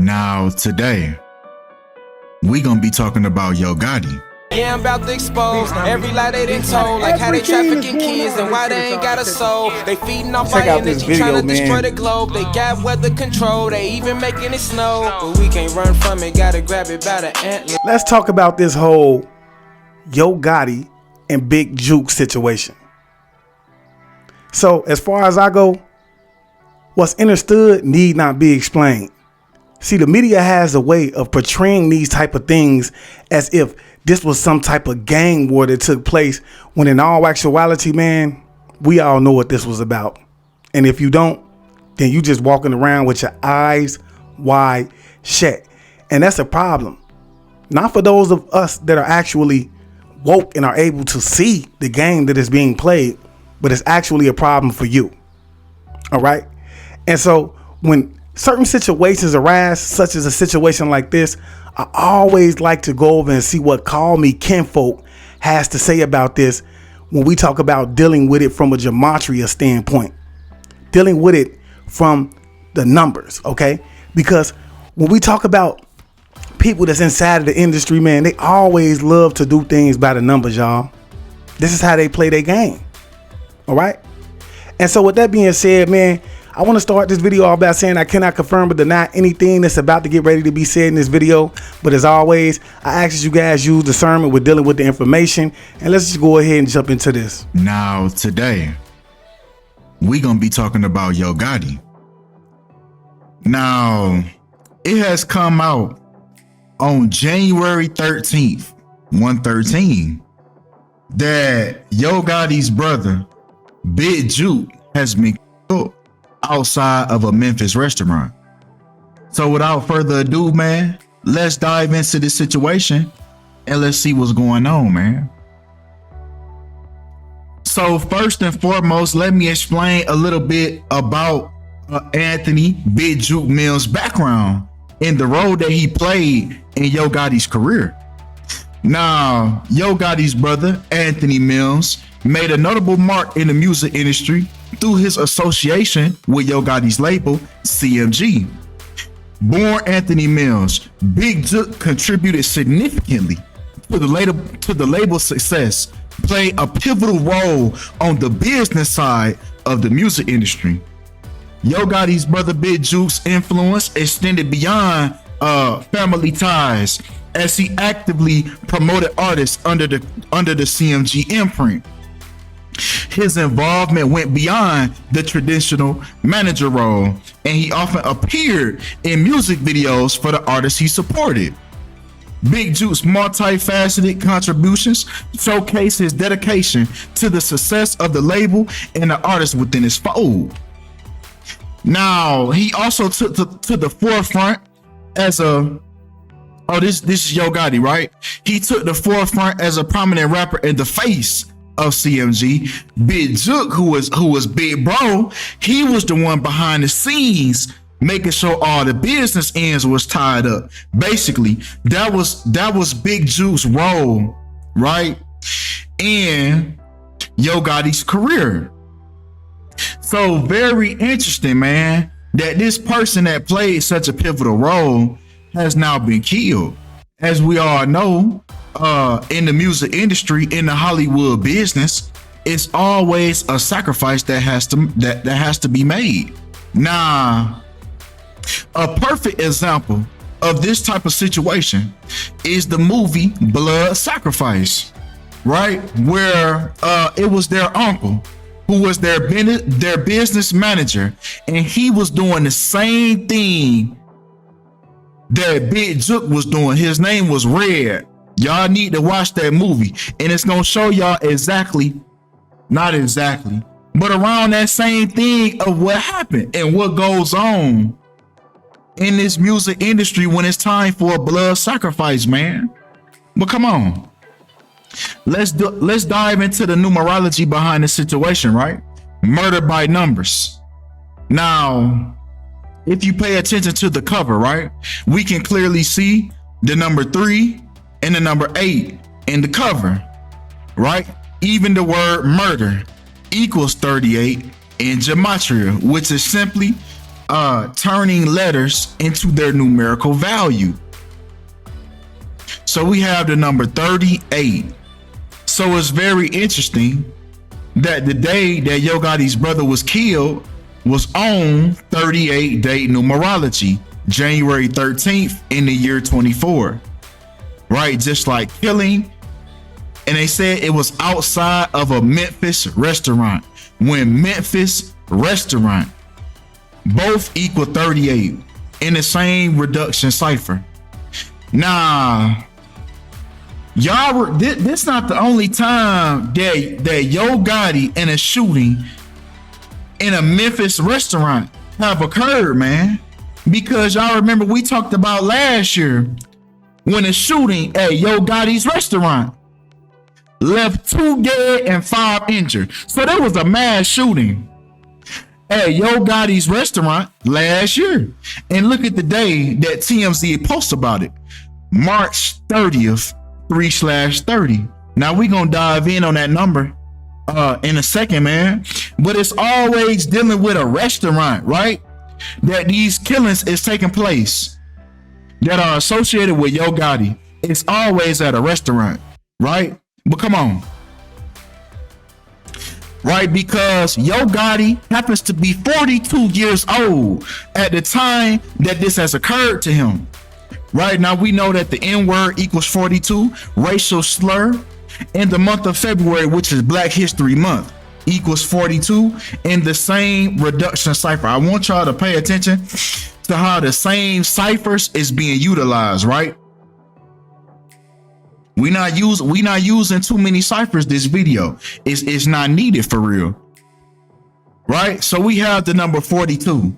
Now, today, we gonna be talking about Yo Gotti. Yeah, I'm about to expose every lie they done told, like how they trafficking kids and why they ain't got a soul. They feeding off our energy, trying to destroy the globe. They got weather control, they even making it snow. But we can't run from it, gotta grab it by the antler. Let's talk about this whole Yo Gotti and Big Juke situation. So as far as I go, what's understood need not be explained. See, the media has a way of portraying these type of things as if this was some type of gang war that took place, when in all actuality, man, we all know what this was about. And if you don't, then you just walking around with your eyes wide shut. And that's a problem. Not for those of us that are actually woke and are able to see the game that is being played, but it's actually a problem for you. All right. And so when certain situations arise, such as a situation like this, I always like to go over and see what Call Me Kinfolk has to say about this when we talk about dealing with it from a gematria standpoint, dealing with it from the numbers. OK, because when we talk about people that's inside of the industry, man, they always love to do things by the numbers, y'all. This is how they play their game. All right. And so with that being said, man, I want to start this video off by saying I cannot confirm or deny anything that's about to get ready to be said in this video. But as always, I ask that you guys use discernment with dealing with the information. And let's just go ahead and jump into this. Now, today, we gonna be talking about Yo Gotti. Now, it has come out on January 13th, 113, that Yo Gotti's brother, Big Juke, has been killed outside of a Memphis restaurant. So without further ado, man, let's dive into this situation and let's see what's going on, man. So first and foremost, let me explain a little bit about Anthony Big Juke Mills' background and the role that he played in Yo Gotti's career. Now, Yo Gotti's brother, Anthony Mills, made a notable mark in the music industry through his association with Yo Gotti's label, CMG. Born Anthony Mills, Big Juke contributed significantly to the label's success, playing a pivotal role on the business side of the music industry. Yo Gotti's brother Big Juke's influence extended beyond family ties, as he actively promoted artists under the CMG imprint. His involvement went beyond the traditional manager role, and he often appeared in music videos for the artists he supported. Big Juke's multifaceted contributions showcase his dedication to the success of the label and the artists within his fold. Now, he also took to the forefront as a this is Yo Gotti, right? He took the forefront as a prominent rapper and the face of CMG. Big Juke, who was Big Bro, he was the one behind the scenes, making sure all the business ends was tied up. Basically, that was Big Juke's role, right, in Yo Gotti's career. So very interesting, man, that this person that played such a pivotal role has now been killed. As we all know, in the music industry, in the Hollywood business, it's always a sacrifice that has to be made. Now, a perfect example of this type of situation is the movie Blood Sacrifice, right? Where it was their uncle who was their business manager, and he was doing the same thing that Big Juke was doing. His name was Red. Y'all need to watch that movie, and it's gonna show y'all not exactly, but around that same thing of what happened and what goes on in this music industry when it's time for a blood sacrifice, man. But come on, let's dive into the numerology behind the situation, right? Murder by numbers. Now, if you pay attention to the cover, right, we can clearly see the number 3 and the number 8 in the cover, right? Even the word murder equals 38 in gematria, which is simply turning letters into their numerical value. So we have the number 38. So it's very interesting that the day that Yo Gotti's brother was killed was on 38 date numerology, January 13th in the year 24. Right? Just like killing. And they said it was outside of a Memphis restaurant. When Memphis restaurant, both equal 38 in the same reduction cipher. Nah, y'all, this not the only time that Yo Gotti and a shooting in a Memphis restaurant have occurred, man. Because y'all remember we talked about last year when a shooting at Yo Gotti's restaurant left 2 dead and 5 injured. So there was a mass shooting at Yo Gotti's restaurant last year. And look at the day that TMZ posts about it. March 30th, 3/30. Now we gonna dive in on that number in a second, man. But it's always dealing with a restaurant, right? That these killings is taking place that are associated with Yo Gotti. It's always at a restaurant, right? But come on. Right, because Yo Gotti happens to be 42 years old at the time that this has occurred to him. Right now, we know that the N-word equals 42, racial slur in the month of February, which is Black History Month, equals 42 in the same reduction cipher. I want y'all to pay attention to how the same ciphers is being utilized, right? We not using too many ciphers this video. It's not needed for real. Right? So we have the number 42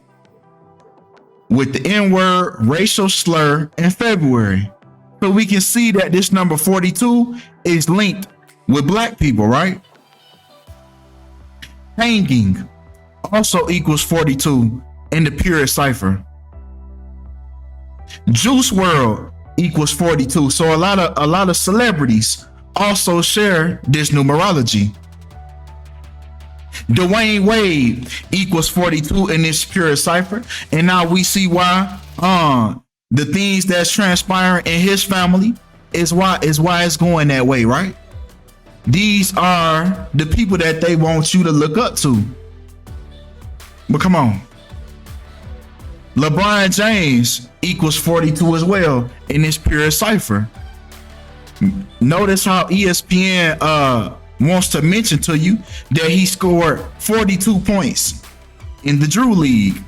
with the N-word, racial slur, in February. So we can see that this number 42 is linked with Black people, right? Hanging also equals 42 in the purest cipher. Juice WRLD equals 42. So a lot of celebrities also share this numerology. Dwayne Wade equals 42 in this pure cipher. And now we see why the things that's transpiring in his family is why it's going that way, right? These are the people that they want you to look up to. But come on. LeBron James equals 42 as well in this pure cipher. Notice how ESPN wants to mention to you that he scored 42 points in the Drew League.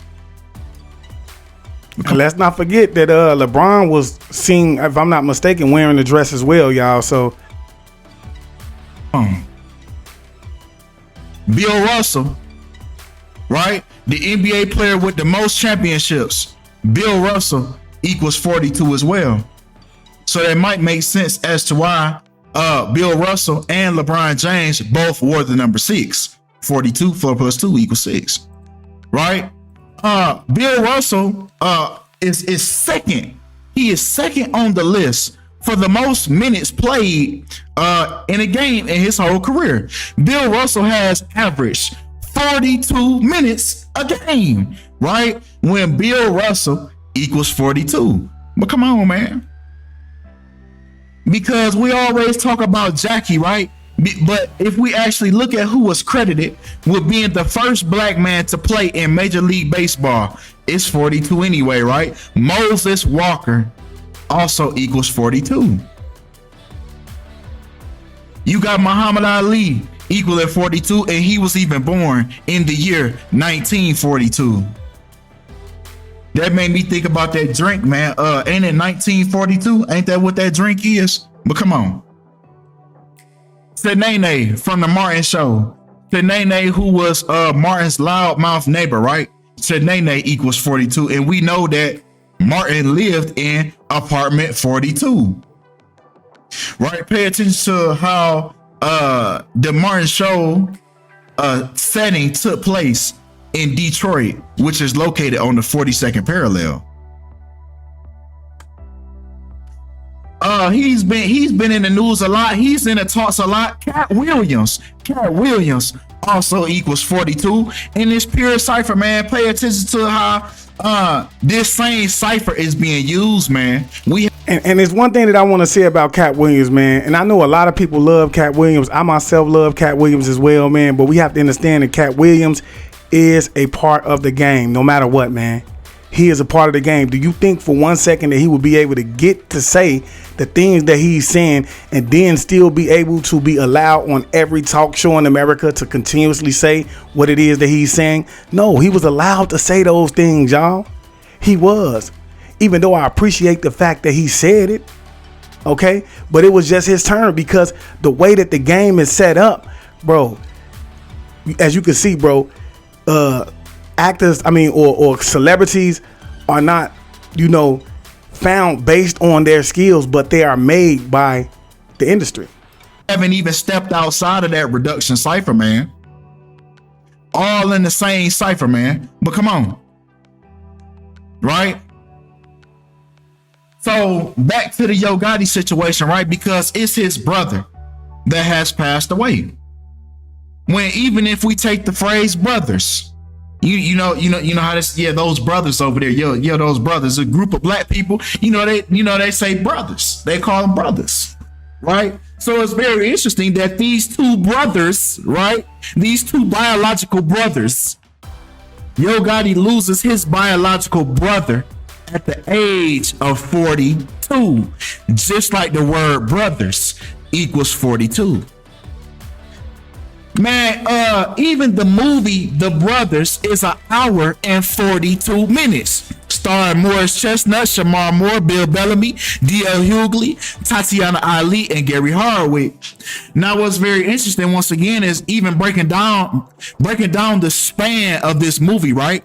And let's not forget that LeBron was seen, if I'm not mistaken, wearing the dress as well, y'all. So Bill Russell, right? The NBA player with the most championships, Bill Russell equals 42 as well. So that might make sense as to why Bill Russell and LeBron James both wore the number 6. 42, 4 plus 2 equals 6. Right? Bill Russell is second. He is second on the list for the most minutes played in a game in his whole career. Bill Russell has averaged 42 minutes a game, right? When Bill Russell equals 42. But come on, man. Because we always talk about Jackie, right? But if we actually look at who was credited with being the first Black man to play in Major League Baseball, it's 42 anyway, right? Moses Walker also equals 42. You got Muhammad Ali equal at 42, and he was even born in the year 1942. That made me think about that drink, man. Ain't it 1942? Ain't that what that drink is? But come on. Tenene from the Martin Show. Tenene, who was Martin's loudmouth neighbor, right? Tenene equals 42. And we know that Martin lived in apartment 42. Right? Pay attention to how the Martin Show setting took place in Detroit, which is located on the 42nd parallel. he's been in the news a lot. He's in the talks a lot. Cat Williams also equals 42 in this pure cipher, man. Pay attention to how this same cipher is being used, man. And there's one thing that I want to say about Cat Williams, man. And I know a lot of people love Cat Williams. I myself love Cat Williams as well, man. But we have to understand that Cat Williams is a part of the game, no matter what, man. He is a part of the game. Do you think for 1 second that he would be able to get to say the things that he's saying and then still be able to be allowed on every talk show in America to continuously say what it is that he's saying? No, he was allowed to say those things, y'all. He was. Even though I appreciate the fact that he said it, okay? But it was just his turn because the way that the game is set up, bro, as you can see, bro, actors, or celebrities are not, found based on their skills, but they are made by the industry. Haven't even stepped outside of that reduction cipher, man. All in the same cipher, man. But come on. Right? So back to the Yo Gotti situation, right? Because it's his brother that has passed away. When even if we take the phrase brothers, you know how this, those brothers over there, those brothers, a group of black people, they say brothers, they call them brothers, right? So it's very interesting that these two brothers, right? These two biological brothers, Yo Gotti loses his biological brother at the age of 42, just like the word brothers equals 42. Man, even the movie The Brothers is an hour and 42 minutes. Starring Morris Chestnut, Shamar Moore, Bill Bellamy, D.L. Hughley, Tatiana Ali, and Gary Hardwick. Now, what's very interesting, once again, is even breaking down the span of this movie, right?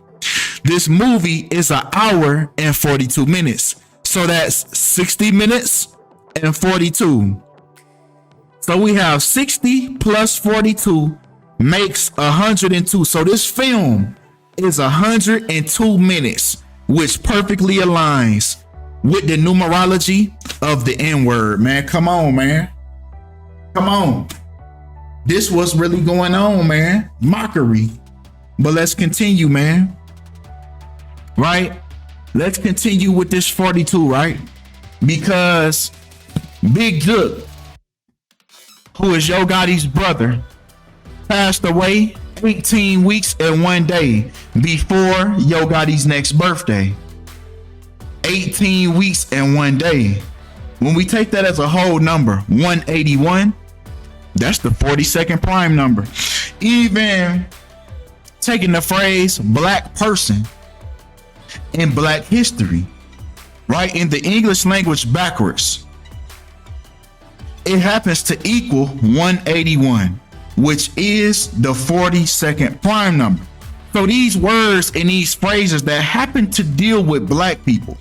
This movie is an hour and 42 minutes. So that's 60 minutes and 42. So we have 60 plus 42 makes 102. So this film is 102 minutes, which perfectly aligns with the numerology of the N-word, man. Come on, man. Come on. This was really going on, man. Mockery. But let's continue, man. Right? Let's continue with this 42, right? Because Big Juke, who is Yo Gotti's brother, passed away 18 weeks and 1 day before Yo Gotti's next birthday. 18 weeks and 1 day. When we take that as a whole number, 181, that's the 42nd prime number. Even taking the phrase black person in black history, right, in the English language backwards, it happens to equal 181, which is the 42nd prime number. So these words and these phrases that happen to deal with black people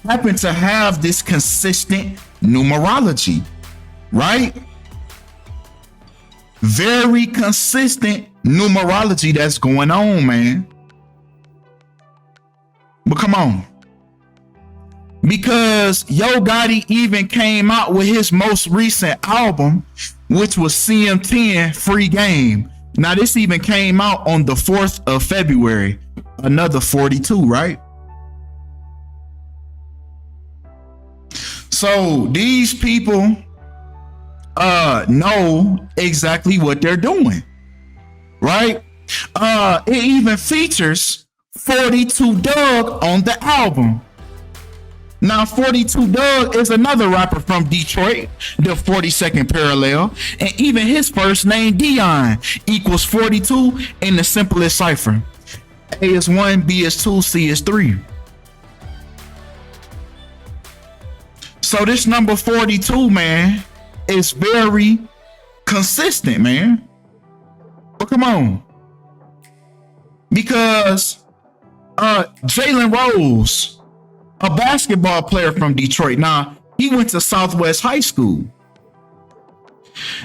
happen to have this consistent numerology, right? Very consistent numerology that's going on, man. But come on. Because Yo Gotti even came out with his most recent album, which was CM10 Free Game. Now this even came out on the 4th of February, another 42, right? So these people know exactly what they're doing, right? It even features 42 Dugg on the album. Now, 42 Dugg is another rapper from Detroit, the 42nd parallel, and even his first name, Dion, equals 42 in the simplest cipher. A is 1, B is 2, C is 3. So this number 42, man, is very consistent, man. But come on. Because Jalen Rose, a basketball player from Detroit. Now, he went to Southwest High School.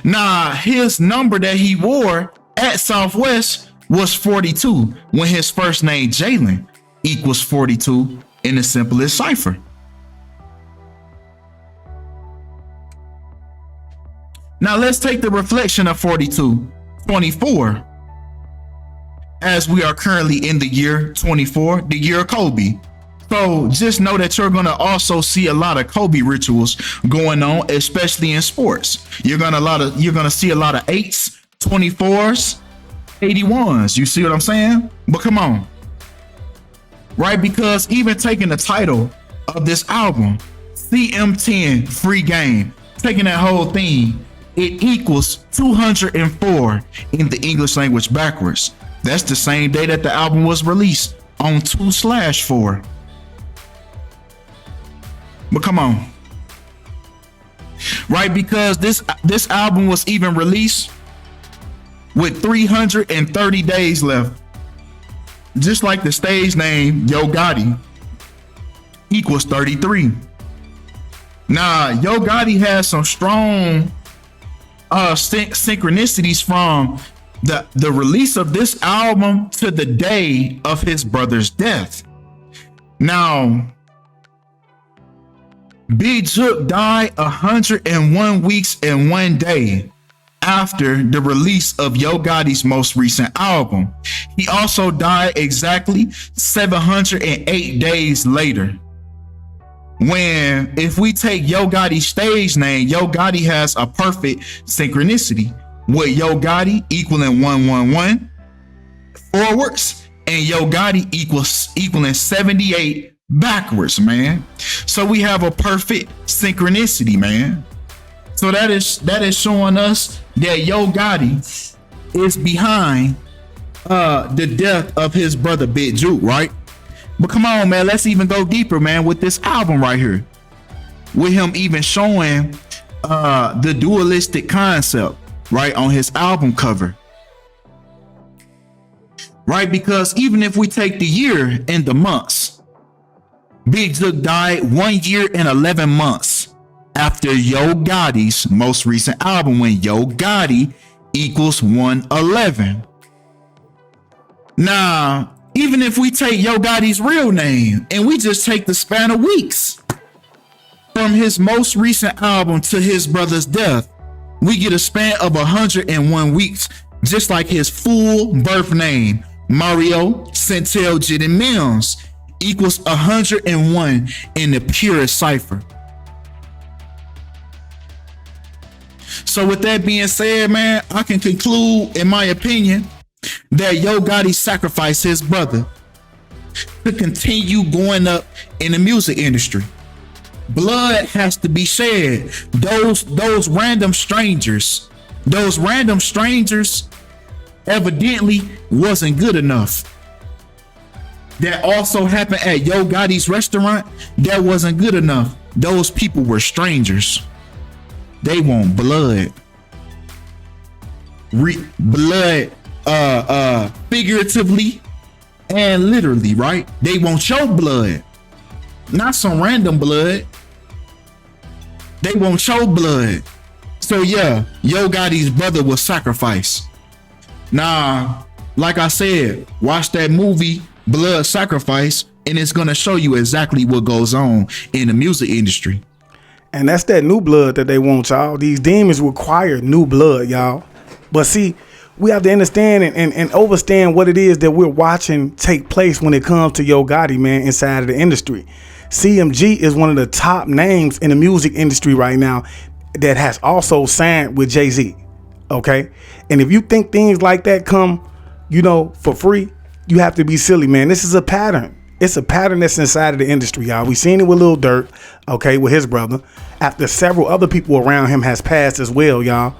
Now, his number that he wore at Southwest was 42, when his first name, Jalen, equals 42 in the simplest cipher. Now let's take the reflection of 4224, as we are currently in the year 24, the year of Kobe. So just know that you're gonna also see a lot of Kobe rituals going on, especially in sports. You're gonna see a lot of 8s, 24s, 81s. You see what I'm saying? But come on, right? Because even taking the title of this album, CM10 Free Game, taking that whole thing, it equals 204 in the English language backwards. That's the same day that the album was released, on 2/4. But come on, right? Because this album was even released with 330 days left, just like the stage name Yo Gotti equals 33. Now, Yo Gotti has some strong synchronicities from the release of this album to the day of his brother's death. Now, Big Juke died 101 weeks and 1 day after the release of Yo Gotti's most recent album. He also died exactly 708 days later. When, if we take Yo Gotti's stage name, Yo Gotti has a perfect synchronicity with Yo Gotti equaling 111 forwards and Yo Gotti equaling 78 backwards, man. So we have a perfect synchronicity, man. So that is showing us that Yo Gotti is behind the death of his brother Big Juke, right? But come on, man, let's even go deeper, man, with this album right here, with him even showing the dualistic concept right on his album cover, right? Because even if we take the year and the months, Big Juke died 1 year and 11 months after Yo Gotti's most recent album, when Yo Gotti equals 111. Now, even if we take Yo Gotti's real name and we just take the span of weeks from his most recent album to his brother's death, we get a span of 101 weeks, just like his full birth name, Mario Centel Jitten Mills, equals 101 in the purest cipher. So with that being said, man, I can conclude, in my opinion, that Yo Gotti sacrificed his brother to continue going up in the music industry. Blood has to be shed. Those random strangers evidently wasn't good enough. That also happened at Yo Gotti's restaurant. That wasn't good enough. Those people were strangers. They want blood. Blood, figuratively and literally, right? They want your blood, not some random blood. They want your blood. So yeah, Yo Gotti's brother was sacrificed. Now, like I said, watch that movie Blood Sacrifice, and it's gonna show you exactly what goes on in the music industry. And that's that new blood that they want, y'all. These demons require new blood, y'all. But see, we have to understand and understand what it is that we're watching take place when it comes to Yo Gotti, man, inside of the industry. CMG is one of the top names in the music industry right now that has also signed with Jay-Z. Okay. And if you think things like that come, for free, you have to be silly, man. This is a pattern. It's a pattern that's inside of the industry, y'all. We seen it with Lil Durk, okay, with his brother, after several other people around him has passed as well, y'all.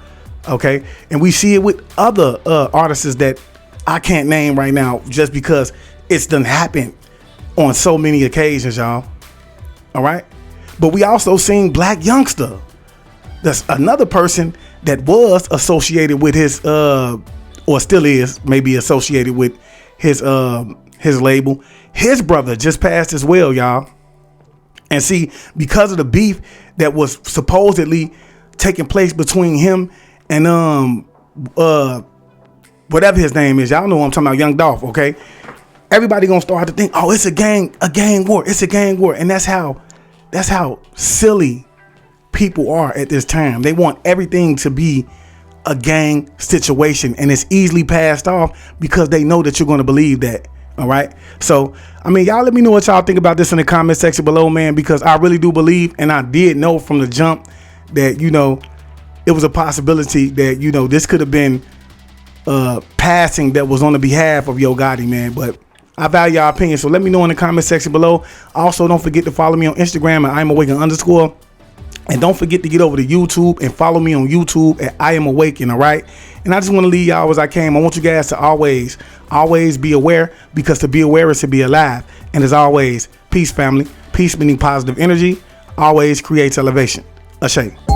Okay. And we see it with other artists that I can't name right now just because it's done happened on so many occasions, y'all. All right. But we also seen Black Youngster. That's another person that was associated with his or still is maybe associated with his label. His brother just passed as well, y'all. And see, because of the beef that was supposedly taking place between him and whatever his name is, y'all know what I'm talking about, Young Dolph, okay? Everybody gonna start to think, oh, it's a gang war, it's a gang war. And that's how silly people are at this time. They want everything to be a gang situation, and it's easily passed off because they know that you're going to believe that. All right. So, I mean, y'all let me know what y'all think about this in the comment section below, man, because I really do believe, and I did know from the jump that, you know, it was a possibility that, you know, this could have been passing that was on the behalf of Yo Gotti, man. But I value y'all opinion. So let me know in the comment section below. Also, don't forget to follow me on Instagram at Am Awakend _. And don't forget to get over to YouTube and follow me on YouTube at I Am Awakend, all right? And I just want to leave y'all as I came. I want you guys to always be aware, because to be aware is to be alive. And as always, peace, family. Peace meaning positive energy always creates elevation. Ashay.